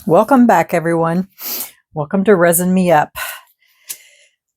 Welcome back, everyone. Welcome to Resin Me Up.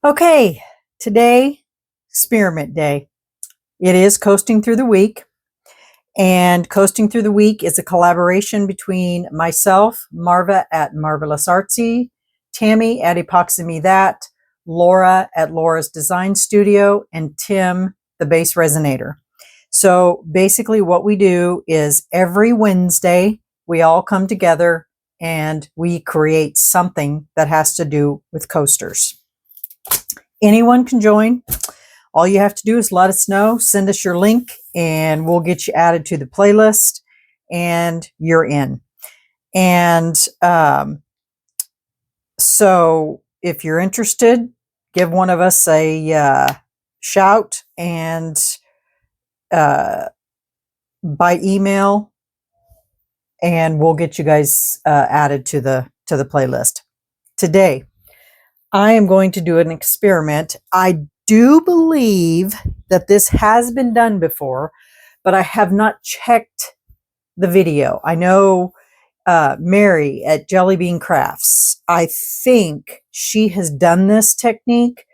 Okay, today, experiment day. It is Coasting Through the Week, and Coasting Through the Week is a collaboration between myself, Marva at Marvelous Artsy, Tammy at Epoxy Me That, Laura at Laura's Design Studio, and Tim, the Base Resinator. So basically what we do is every Wednesday, we all come together and we create something that has to do with coasters. Anyone can join. All you have to do is let us know, send us your link, and we'll get you added to the playlist, and you're in. And so if you're interested, give one of us a shout, and by email, and we'll get you guys added to the playlist. Today, I am going to do an experiment. I do believe that this has been done before, but I have not checked the video. I know Mary at Jelly Bean Crafts, I think she has done this technique.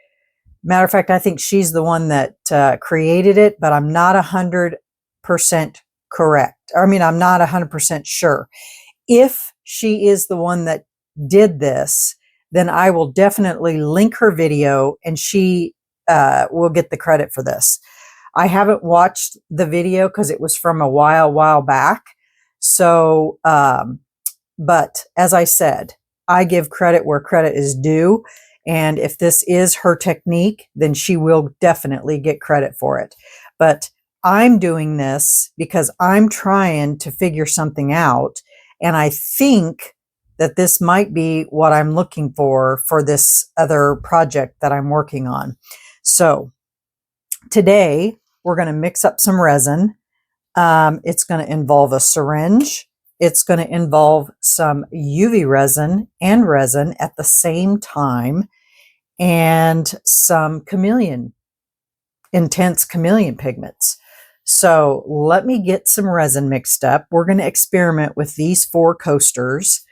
Matter of fact, I think she's the one that created it, but I'm not 100% correct. I mean, I'm not 100% sure. If she is the one that did this, then I will definitely link her video, and she will get the credit for this. I haven't watched the video because it was from a while back. So, but as I said, I give credit where credit is due. And if this is her technique, then she will definitely get credit for it. But I'm doing this because I'm trying to figure something out. And I think that this might be what I'm looking for this other project that I'm working on. So today we're going to mix up some resin. It's going to involve a syringe. It's going to involve some UV resin and resin at the same time, and some intense chameleon pigments. So let me get some resin mixed up. We're going to experiment with these 4 coasters,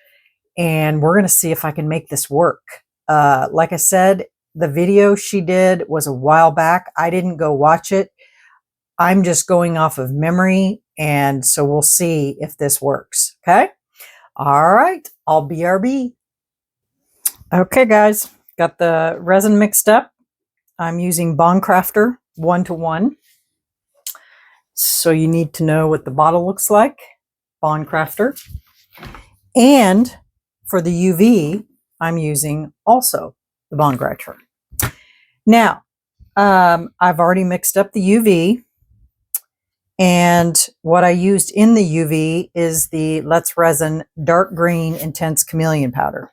and we're going to see if I can make this work. Like I said, the video she did was a while back. I didn't go watch it. I'm just going off of memory, and so we'll see if this works. Okay? All right. I'll BRB. Okay, guys. Got the resin mixed up. I'm using CRAFTOR 1:1. So you need to know what the bottle looks like. CRAFTOR. And for the UV, I'm using also the CRAFTOR. Now, I've already mixed up the UV. And what I used in the UV is the Let's Resin Dark Green Intense Chameleon Powder.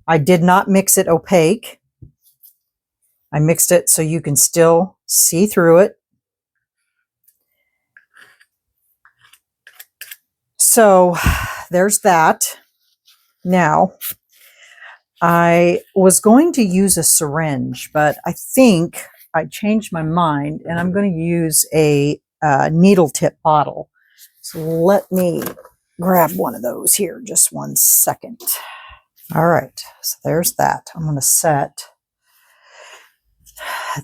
I did not mix it opaque. I mixed it so you can still see through it. So there's that. Now, I was going to use a syringe, but I think I changed my mind, and I'm going to use a needle tip bottle. So let me grab one of those here. Just one second. All right, so there's that. I'm going to set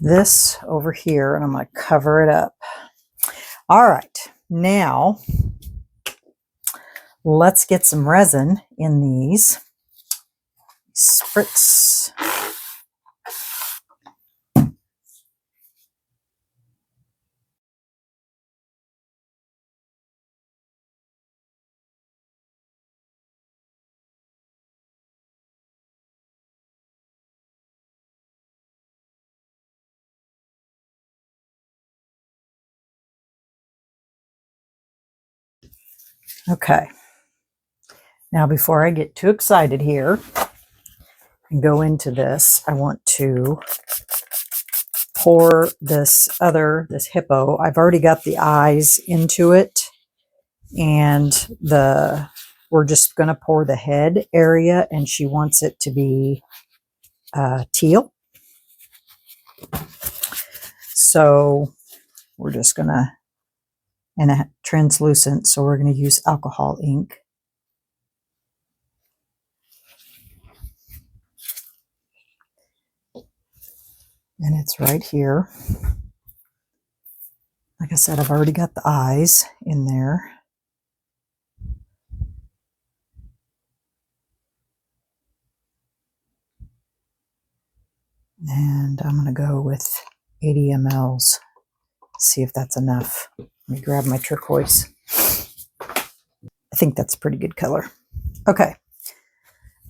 this over here, and I'm going to cover it up. All right, now let's get some resin in these. Spritz. Okay. Now, before I get too excited here and go into this, I want to pour this hippo. I've already got the eyes into it, and we're just going to pour the head area, and she wants it to be teal. So we're just going to, and a translucent, so we're going to use alcohol ink. And it's right here. Like I said, I've already got the eyes in there. And I'm going to go with 80 mLs. See if that's enough. Let me grab my turquoise. I think that's a pretty good color. Okay.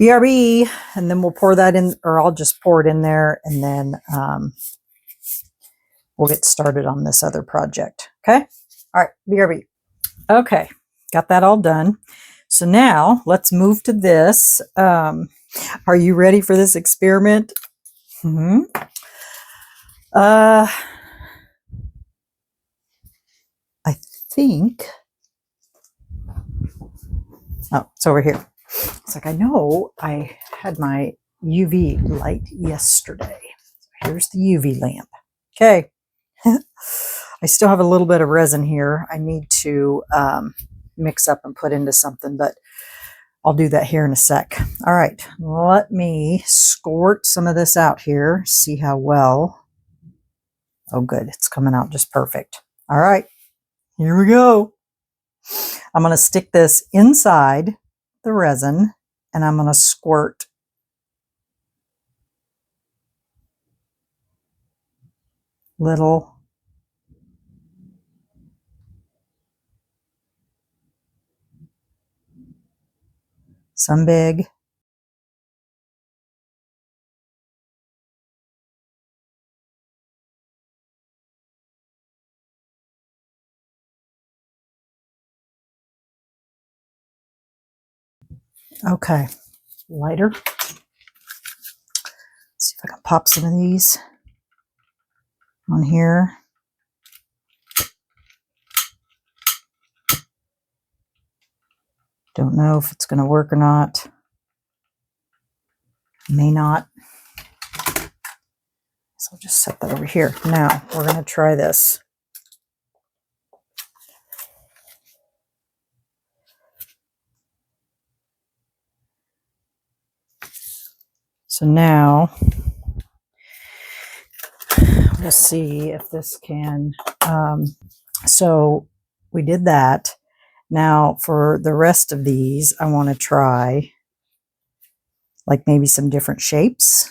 BRB, and then we'll pour that in, or I'll just pour it in there, and then we'll get started on this other project. Okay? All right, BRB. Okay, got that all done. So now let's move to this. Are you ready for this experiment? Hmm. I think, oh, it's over here. It's like, I know I had my UV light yesterday. Here's the UV lamp. Okay. I still have a little bit of resin here. I need to mix up and put into something, but I'll do that here in a sec. All right, let me squirt some of this out here, see how well. Oh, good. It's coming out just perfect. All right, here we go. I'm going to stick this inside the resin, and I'm going to squirt little some big. Okay, lighter. Let's see if I can pop some of these on here. Don't know if it's going to work or not. May not. So I'll just set that over here. Now we're going to try this. So now we'll see if this can, so we did that. Now for the rest of these, I want to try like maybe some different shapes.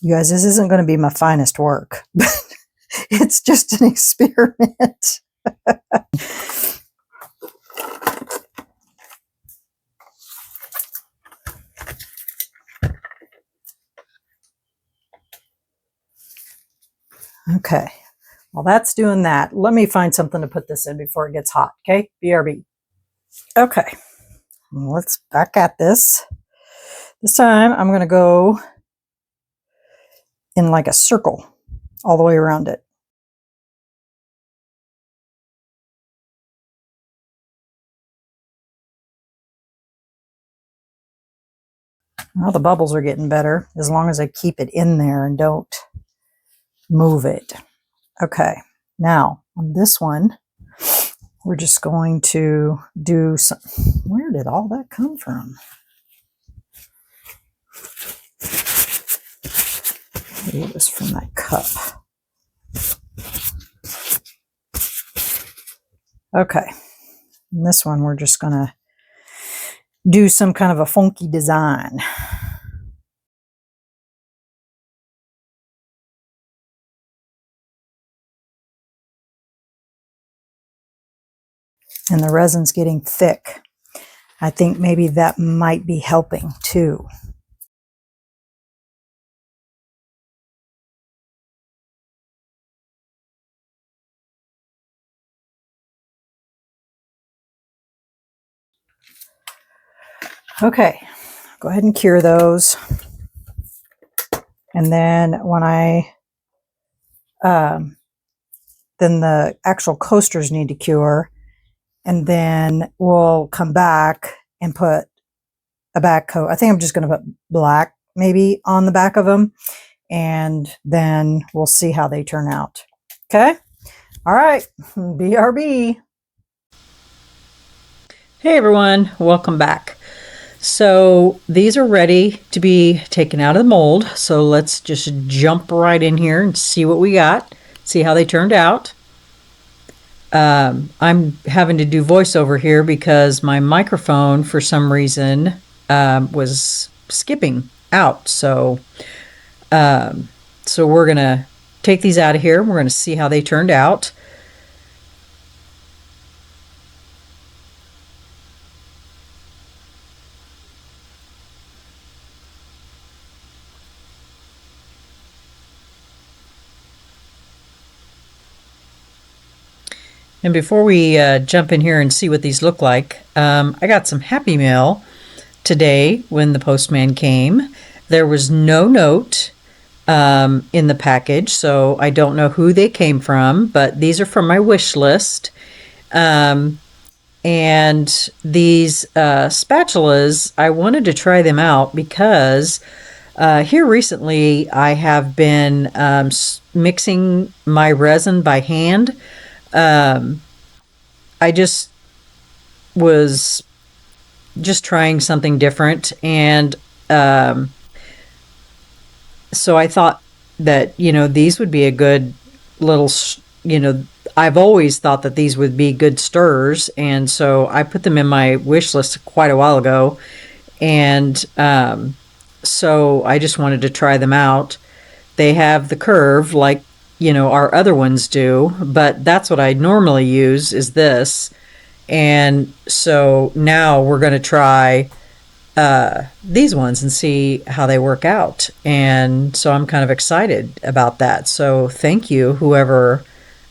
You guys, this isn't going to be my finest work, but it's just an experiment. Okay, well, that's doing that. Let me find something to put this in before it gets hot. Okay, BRB. Okay, let's back at this. This time I'm going to go in like a circle all the way around it. Well, the bubbles are getting better as long as I keep it in there and don't move it. Okay, now on this one, we're just going to do some. Where did all that come from? Maybe it was from that cup. Okay, and this one we're just going to do some kind of a funky design. And the resin's getting thick. I think maybe that might be helping too. Okay, go ahead and cure those. And then when then the actual coasters need to cure, and then we'll come back and put a back coat. I think I'm just going to put black, maybe on the back of them, and then we'll see how they turn out. Okay. All right. BRB. Hey everyone, welcome back. So these are ready to be taken out of the mold. So let's just jump right in here and see what we got, see how they turned out. I'm having to do voiceover here because my microphone, for some reason, was skipping out. So we're going to take these out of here. We're going to see how they turned out. And before we jump in here and see what these look like, I got some Happy Mail today when the postman came. There was no note in the package, so I don't know who they came from, but these are from my wish list. And these spatulas, I wanted to try them out because here recently I have been mixing my resin by hand. I just was just trying something different, and so I thought that, you know, these would be a good little, you know, I've always thought that these would be good stirrers, and so I put them in my wish list quite a while ago, and so I just wanted to try them out. They have the curve like, you know, our other ones do, but that's what I normally use, is this. And so now we're going to try these ones and see how they work out. And so I'm kind of excited about that. So thank you, whoever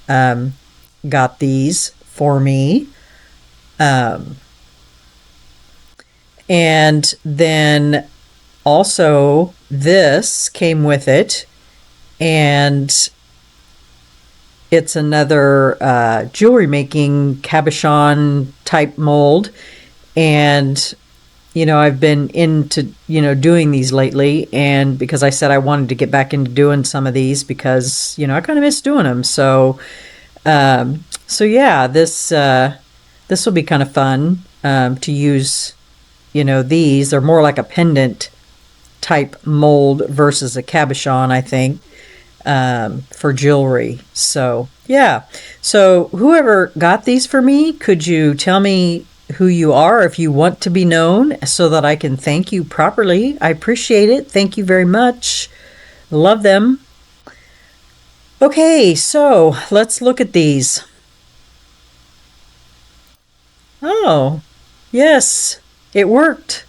got these for me. And then also this came with it, and it's another jewelry making cabochon type mold. And, you know, I've been into, you know, doing these lately, and because I said I wanted to get back into doing some of these because, you know, I kind of miss doing them. So, yeah, this will be kind of fun to use. You know, these are more like a pendant type mold versus a cabochon, I think, for jewelry. So yeah, so whoever got these for me, could you tell me who you are if you want to be known, so that I can thank you properly? I appreciate it. Thank you very much. Love them. Okay, so let's look at these. Oh, yes, it worked.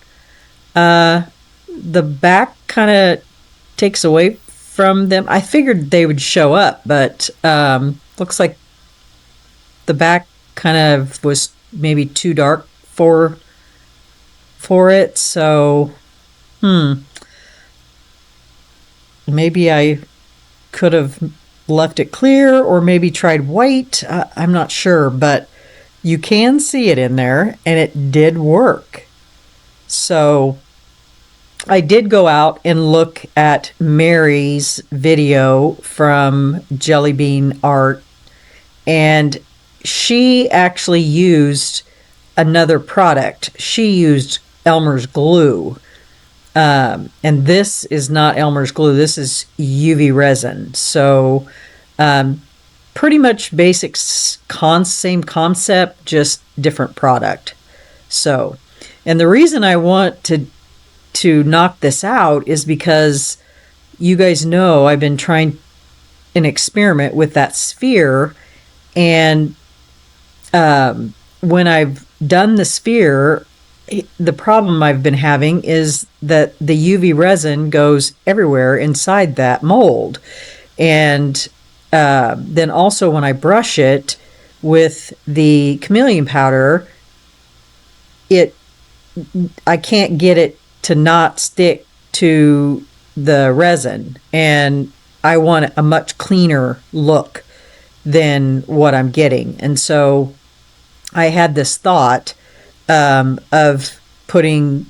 The back kind of takes away from them. I figured they would show up, but looks like the back kind of was maybe too dark for it. So maybe I could have left it clear, or maybe tried white. I'm not sure, but you can see it in there, and it did work. So I did go out and look at Mary's video from Jelly Bean Art, and she actually used another product. She used Elmer's glue. And this is not Elmer's glue. This is UV resin. So pretty much basic same concept, just different product. So, and the reason I want to knock this out is because you guys know I've been trying an experiment with that sphere, and when I've done the sphere, the problem I've been having is that the UV resin goes everywhere inside that mold. And then also when I brush it with the chameleon powder, I can't get it to not stick to the resin, and I want a much cleaner look than what I'm getting. And so I had this thought of putting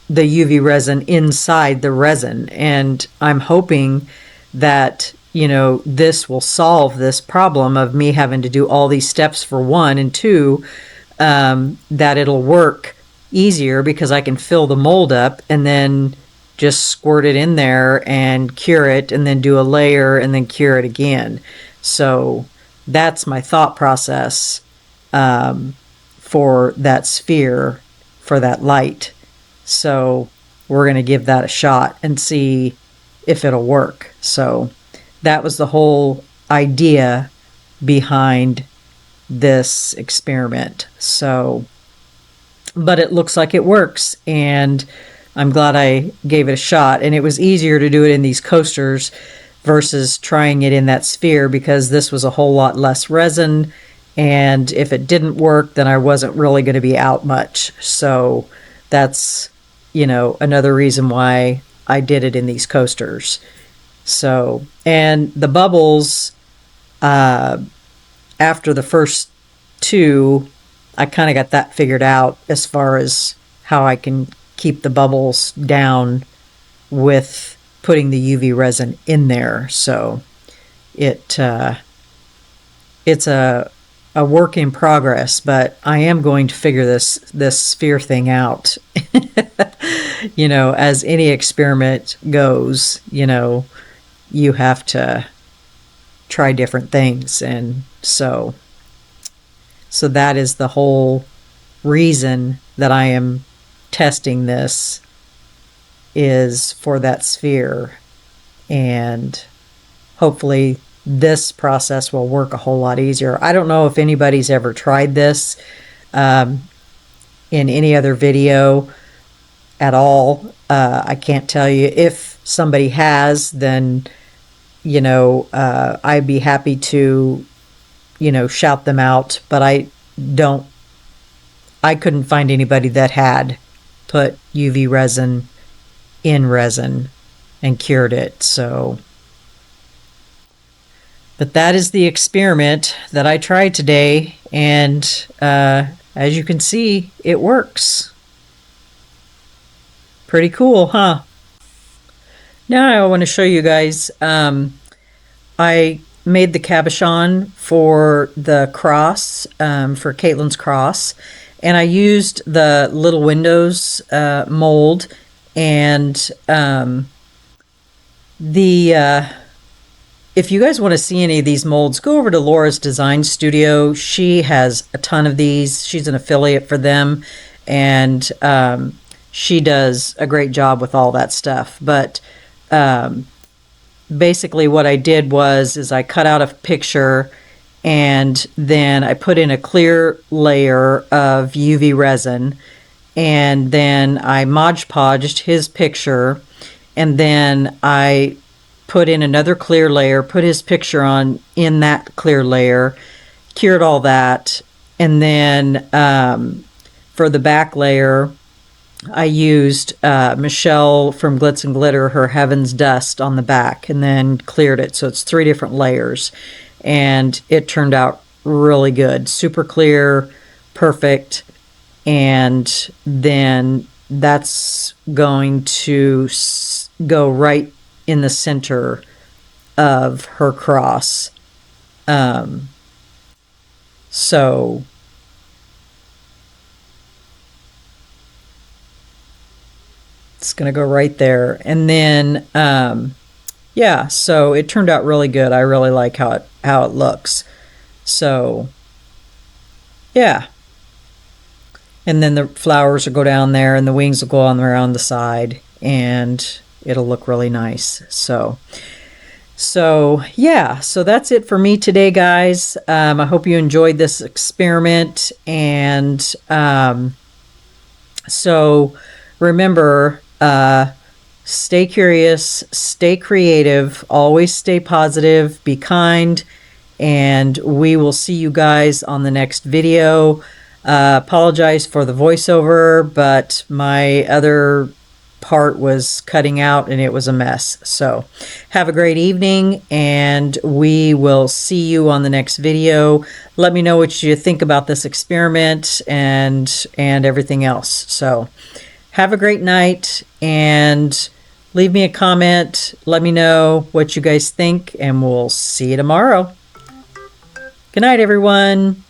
the UV resin inside the resin. And I'm hoping that, you know, this will solve this problem of me having to do all these steps for one, and two, that it'll work easier because I can fill the mold up and then just squirt it in there and cure it, and then do a layer and then cure it again. So that's my thought process for that sphere, for that light. So we're going to give that a shot and see if it'll work. So that was the whole idea behind this experiment. So, but it looks like it works, and I'm glad I gave it a shot. And it was easier to do it in these coasters versus trying it in that sphere, because this was a whole lot less resin, and if it didn't work, then I wasn't really going to be out much. So that's, you know, another reason why I did it in these coasters. So, and the bubbles, after the first two, I kind of got that figured out as far as how I can keep the bubbles down with putting the UV resin in there. So it's a work in progress, but I am going to figure this sphere thing out. You know, as any experiment goes, you know, you have to try different things. And so that is the whole reason that I am testing this, is for that sphere. And hopefully this process will work a whole lot easier. I don't know if anybody's ever tried this in any other video at all. I can't tell you. If somebody has, then, you know, I'd be happy to, you know, shout them out. But I couldn't find anybody that had put UV resin in resin and cured it. So, but that is the experiment that I tried today, and as you can see, it works. Pretty cool, huh? Now I want to show you guys, I made the cabochon for the cross, for Caitlin's cross, and I used the little windows mold, and if you guys want to see any of these molds, go over to Laura's Design Studio. She has a ton of these. She's an affiliate for them, and she does a great job with all that stuff. But basically what I did was I cut out a picture, and then I put in a clear layer of UV resin, and then I Mod Podged his picture, and then I put in another clear layer, put his picture on in that clear layer, cured all that, and then for the back layer, I used Michelle from Glitz and Glitter, her Heaven's Dust on the back, and then cleared it. So it's 3 different layers, and it turned out really good. Super clear, perfect. And then that's going to go right in the center of her cross. So it's going to go right there. And then, yeah, so it turned out really good. I really like how it looks. So, yeah. And then the flowers will go down there, and the wings will go on around the side, and it'll look really nice. So yeah, so that's it for me today, guys. I hope you enjoyed this experiment. And so remember, stay curious, stay creative, always stay positive, be kind, and we will see you guys on the next video. Apologize for the voiceover, but my other part was cutting out and it was a mess. So have a great evening, and we will see you on the next video. Let me know what you think about this experiment and everything else. So Have a great night, and leave me a comment. Let me know what you guys think, and we'll see you tomorrow. Good night, everyone.